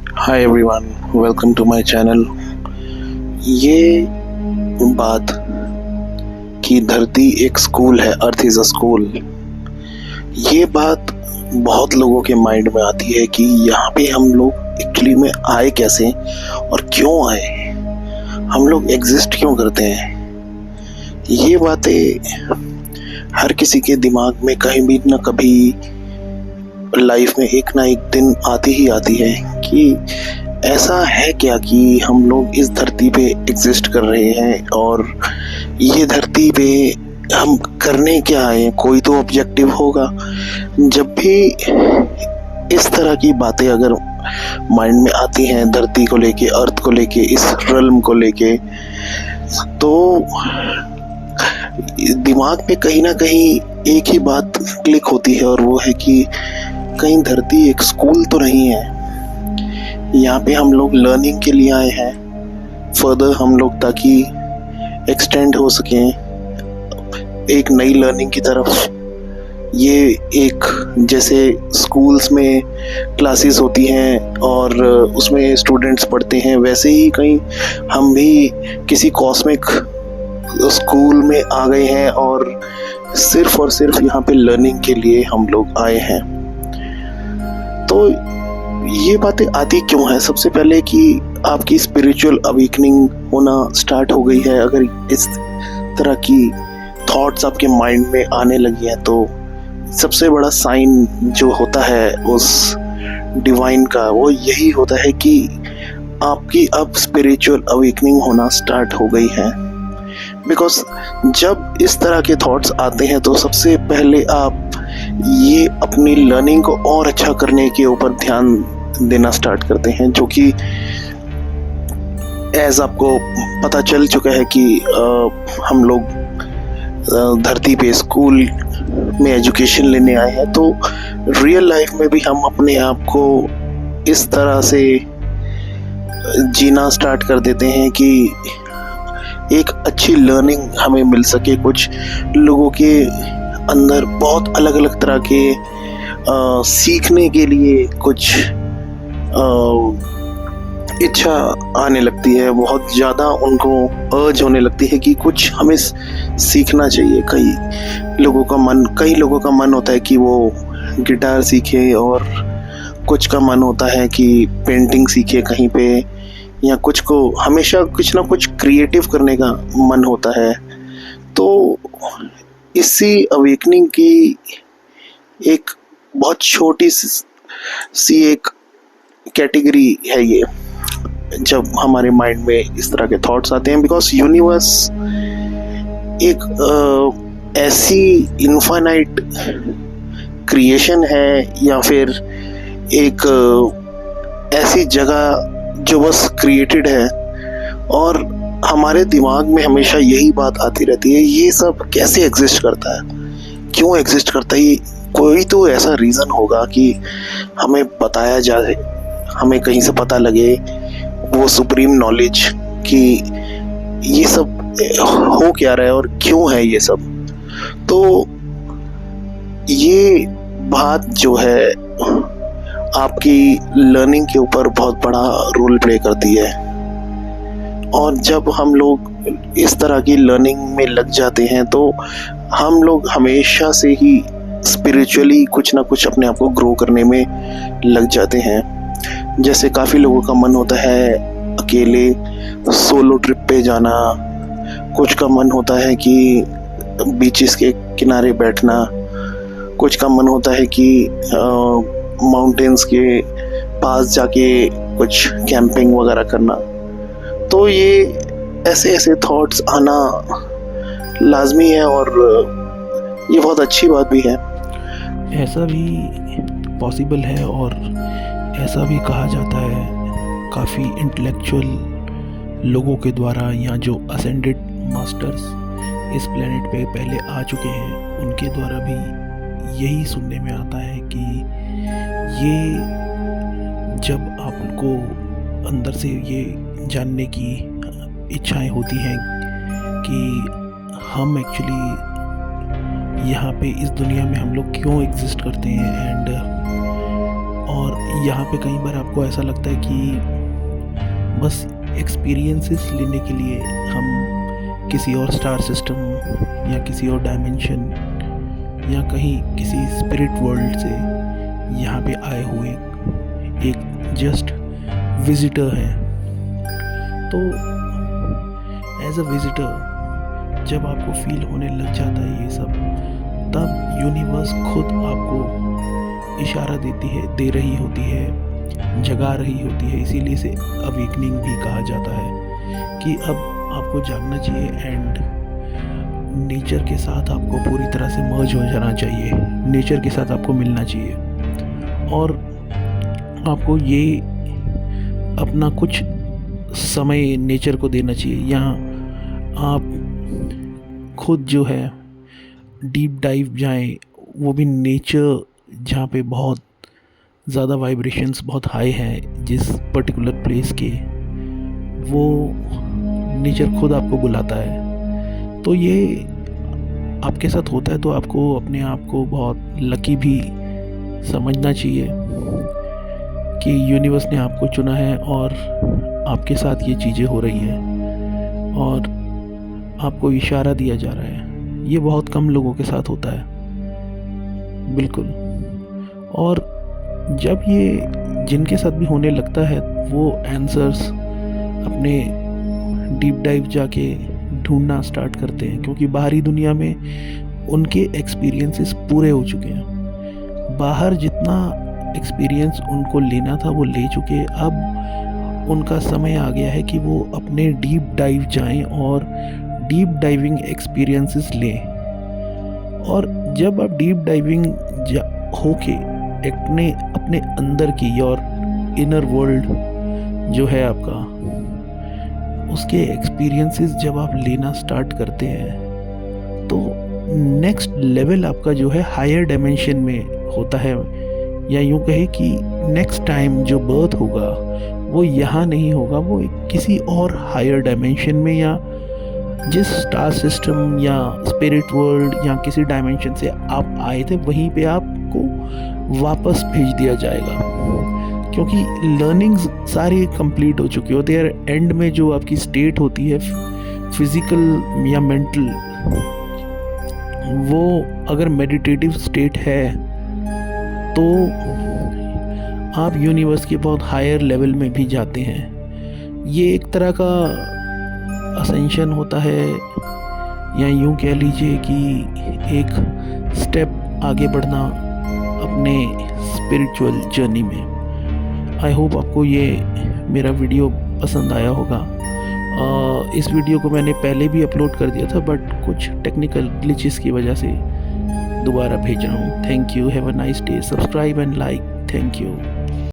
Hi everyone, welcome to my channel. ये बात कि धरती एक स्कूल है, अर्थ इज अ स्कूल, ये बात बहुत लोगों के माइंड में आती है कि यहाँ पे हम लोग एक्चुअली में आए कैसे और क्यों आए, हम लोग एग्जिस्ट क्यों करते हैं। ये बातें हर किसी के दिमाग में कहीं भी ना कभी लाइफ में एक ना एक दिन आती ही आती है कि ऐसा है क्या कि हम लोग इस धरती पे एग्जिस्ट कर रहे हैं और ये धरती पे हम करने क्या आए। कोई तो ऑब्जेक्टिव होगा। जब भी इस तरह की बातें अगर माइंड में आती हैं धरती को लेके, अर्थ को लेके, इस रल्म को लेके, तो दिमाग में कहीं ना कहीं एक ही बात क्लिक होती है और वो है कि कहीं धरती एक स्कूल तो नहीं है। यहाँ पे हम लोग लर्निंग के लिए आए हैं, फर्दर हम लोग ताकि एक्सटेंड हो सकें एक नई लर्निंग की तरफ। ये एक जैसे स्कूल्स में क्लासेस होती हैं और उसमें स्टूडेंट्स पढ़ते हैं, वैसे ही कहीं हम भी किसी कॉस्मिक स्कूल में आ गए हैं और सिर्फ यहाँ पे लर्निंग के लिए हम लोग आए हैं। तो ये बातें आती क्यों है? सबसे पहले कि आपकी स्पिरिचुअल अवेकनिंग होना स्टार्ट हो गई है। अगर इस तरह की थॉट्स आपके माइंड में आने लगी हैं तो सबसे बड़ा साइन जो होता है उस डिवाइन का वो यही होता है कि आपकी अब स्पिरिचुअल अवेकनिंग होना स्टार्ट हो गई है। बिकॉज जब इस तरह के थॉट्स आते हैं तो सबसे पहले आप ये अपनी लर्निंग को और अच्छा करने के ऊपर ध्यान देना स्टार्ट करते हैं, जो कि एज आपको पता चल चुका है कि हम लोग धरती पे स्कूल में एजुकेशन लेने आए हैं। तो रियल लाइफ में भी हम अपने आप को इस तरह से जीना स्टार्ट कर देते हैं कि एक अच्छी लर्निंग हमें मिल सके। कुछ लोगों के अंदर बहुत अलग अलग तरह के सीखने के लिए कुछ इच्छा आने लगती है, बहुत ज़्यादा उनको अर्ज होने लगती है कि कुछ हमें सीखना चाहिए। कई लोगों का मन होता है कि वो गिटार सीखे और कुछ का मन होता है कि पेंटिंग सीखे कहीं पे, या कुछ को हमेशा कुछ ना कुछ क्रिएटिव करने का मन होता है। तो इसी अवेकनिंग की एक बहुत छोटी सी एक कैटेगरी है ये, जब हमारे माइंड में इस तरह के थॉट्स आते हैं। बिकॉज यूनिवर्स एक ऐसी इनफाइनाइट क्रिएशन है, या फिर एक ऐसी जगह जो बस क्रिएटेड है, और हमारे दिमाग में हमेशा यही बात आती रहती है, ये सब कैसे एग्जिस्ट करता है, क्यों एग्जिस्ट करता है। कोई तो ऐसा रीज़न होगा कि हमें बताया जाए, हमें कहीं से पता लगे वो सुप्रीम नॉलेज कि ये सब हो क्या रहा है और क्यों है ये सब। तो ये बात जो है आपकी लर्निंग के ऊपर बहुत बड़ा रोल प्ले करती है। और जब हम लोग इस तरह की लर्निंग में लग जाते हैं तो हम लोग हमेशा से ही स्पिरिचुअली कुछ ना कुछ अपने आप को ग्रो करने में लग जाते हैं। जैसे काफ़ी लोगों का मन होता है अकेले सोलो ट्रिप पे जाना, कुछ का मन होता है कि बीचेस के किनारे बैठना, कुछ का मन होता है कि माउंटेन्स के पास जाके कुछ कैंपिंग वगैरह करना। तो ये ऐसे थॉट्स आना लाजमी है और ये बहुत अच्छी बात भी है। ऐसा भी पॉसिबल है और ऐसा भी कहा जाता है काफ़ी इंटेलेक्चुअल लोगों के द्वारा, या जो असेंडेड मास्टर्स इस प्लेनेट पे पहले आ चुके हैं उनके द्वारा भी यही सुनने में आता है कि ये जब आपको अंदर से ये जानने की इच्छाएं होती हैं कि हम एक्चुअली यहाँ पे इस दुनिया में हम लोग क्यों एग्जिस्ट करते हैं, एंड और यहाँ पे कई बार आपको ऐसा लगता है कि बस एक्सपीरियंसेस लेने के लिए हम किसी और स्टार सिस्टम या किसी और डायमेंशन या कहीं किसी स्पिरिट वर्ल्ड से यहाँ पे आए हुए एक जस्ट विजिटर हैं। तो एज अ विजिटर जब आपको फील होने लग जाता है ये सब, तब यूनिवर्स खुद आपको इशारा दे रही होती है, जगा रही होती है। इसीलिए इसे अवेकनिंग भी कहा जाता है कि अब आपको जागना चाहिए एंड नेचर के साथ आपको पूरी तरह से मर्ज हो जाना चाहिए, नेचर के साथ आपको मिलना चाहिए और आपको ये अपना कुछ समय नेचर को देना चाहिए। यहाँ आप खुद जो है डीप डाइव जाएं, वो भी नेचर जहाँ पे बहुत ज़्यादा वाइब्रेशंस बहुत हाई हैं जिस पर्टिकुलर प्लेस के, वो नेचर खुद आपको बुलाता है। तो ये आपके साथ होता है तो आपको अपने आप को बहुत लकी भी समझना चाहिए कि यूनिवर्स ने आपको चुना है और आपके साथ ये चीज़ें हो रही हैं और आपको इशारा दिया जा रहा है। ये बहुत कम लोगों के साथ होता है, बिल्कुल। और जब ये जिनके साथ भी होने लगता है वो आंसर्स अपने डीप डाइव जाके ढूंढना स्टार्ट करते हैं, क्योंकि बाहरी दुनिया में उनके एक्सपीरियंसेस पूरे हो चुके हैं। बाहर जितना एक्सपीरियंस उनको लेना था वो ले चुके हैं। अब उनका समय आ गया है कि वो अपने डीप डाइव जाएं और डीप डाइविंग एक्सपीरियंसेस लें। और जब आप डीप डाइविंग होके अपने अंदर की और इनर वर्ल्ड जो है आपका, उसके एक्सपीरियंसेस जब आप लेना स्टार्ट करते हैं तो नेक्स्ट लेवल आपका जो है हायर डायमेंशन में होता है, या यूँ कहे कि नेक्स्ट टाइम जो बर्थ होगा वो यहाँ नहीं होगा, वो किसी और हायर डायमेंशन में या जिस स्टार सिस्टम या स्पिरिट वर्ल्ड या किसी डायमेंशन से आप आए थे वहीं पे आपको वापस भेज दिया जाएगा, क्योंकि लर्निंग्स सारी कंप्लीट हो चुकी होती है। एंड में जो आपकी स्टेट होती है फिजिकल या मेंटल, वो अगर मेडिटेटिव स्टेट है तो आप यूनिवर्स के बहुत हायर लेवल में भी जाते हैं। ये एक तरह का असेंशन होता है, या यूँ कह लीजिए कि एक स्टेप आगे बढ़ना अपने स्पिरिचुअल जर्नी में। आई होप आपको ये मेरा वीडियो पसंद आया होगा। इस वीडियो को मैंने पहले भी अपलोड कर दिया था, बट कुछ टेक्निकल ग्लिचेस की वजह से दोबारा भेज रहा हूँ। Thank you, have a nice day, subscribe and like, thank you.